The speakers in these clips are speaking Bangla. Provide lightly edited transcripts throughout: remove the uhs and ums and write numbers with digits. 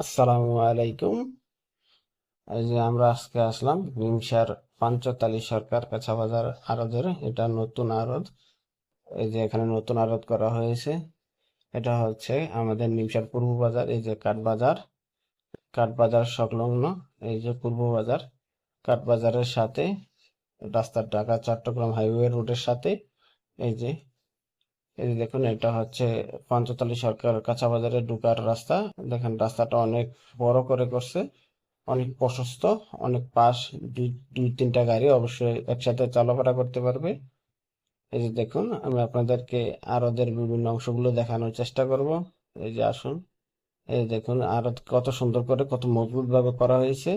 আসসালামু আলাইকুম। এই যে আমরা আজকে আসলাম নিমসার পাঞ্চতালী সরকার কাঁচা বাজার আড়তের। এটা নতুন আড়ত। এই যে এখানে নতুন আড়ত করা হয়েছে। এটা হচ্ছে আমাদের নিমসার পূর্ব বাজার। এই যে কাঠবাজার সংলগ্ন এই যে পূর্ব বাজার। কাঠবাজারের সাথে রাস্তার ঢাকা চট্টগ্রাম হাইওয়ে রোডের সাথে এই যে এই যে দেখুন, এটা হচ্ছে পাঞ্চতালী সরকার কাঁচা বাজারে ঢুকার রাস্তা। দেখেন রাস্তাটা অনেক বড় করে করছে, অনেক প্রশস্ত, অনেক পাশ। দুই দুই তিনটা গাড়ি অবশ্যই একসাথে চলাফেরা করতে পারবে। এই যে দেখুন, আমি আপনাদেরকে আরদের বিভিন্ন অংশগুলো দেখানোর চেষ্টা করব। এই যে আসুন, এই দেখুন আরদ কত সুন্দর করে, কত মজবুত ভাবে করা হয়েছে।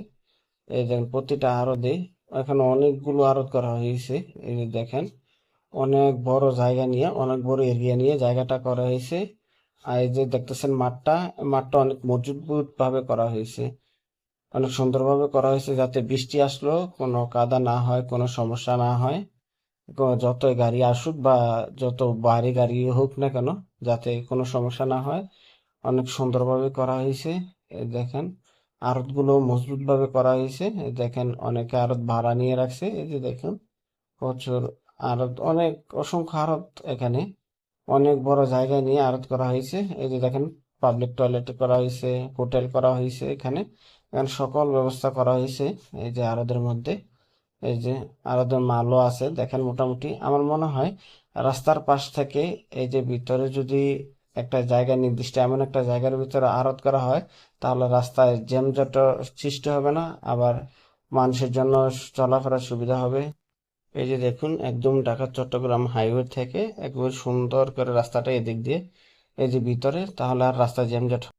এই দেখেন প্রতিটা আরদে এখানে অনেকগুলো আরদ করা হয়েছে। এই যে দেখেন, অনেক বড় জায়গা নিয়ে, অনেক বড় এরিয়া নিয়ে জায়গাটা করা হয়েছে। আর এই যে দেখতেছেন মাঠটা, মাঠটা অনেক মজবুত ভাবে করা হয়েছে, অনেক সুন্দরভাবে করা হয়েছে, যাতে বৃষ্টি আসলেও কোনো কাদা না হয়, কোনো সমস্যা না হয়। যতই গাড়ি আসুক বা যত ভারী গাড়ি হোক না কেন, যাতে কোনো সমস্যা না হয়। অনেক সুন্দরভাবে করা হয়েছে। এই দেখেন আড়ত গুলো মজবুত ভাবে করা হয়েছে। এই দেখেন অনেকে আড়ত ভাড়া নিয়ে রাখছে। এই যে দেখুন প্রচুর আড়ত, অনেক অসংখ্য আড়ত এখানে, অনেক বড় জায়গায় নিয়ে আড়ত করা হয়েছে। এই যে দেখেন পাবলিক টয়লেট করা হয়েছে, হোটেল করা হয়েছে এখানে। এখানে সকল ব্যবস্থা করা হয়েছে এই যে আড়তের মধ্যে। এই যে আড়তের মালও আছে দেখেন। মোটামুটি আমার মনে হয় রাস্তার পাশ থেকে এই যে ভিতরে যদি একটা জায়গা, নির্দিষ্ট এমন একটা জায়গার ভিতরে আড়ত করা হয়, তাহলে রাস্তায় জ্যামজট সৃষ্টি হবে না, আবার মানুষের জন্য চলাফেরার সুবিধা হবে। এই যে দেখুন, একদম ঢাকা চট্টগ্রাম হাইওয়ে থেকে একবার সুন্দর করে রাস্তাটা এদিক দিয়ে এই যে ভিতরে, তাহলে আর রাস্তা জ্যামজট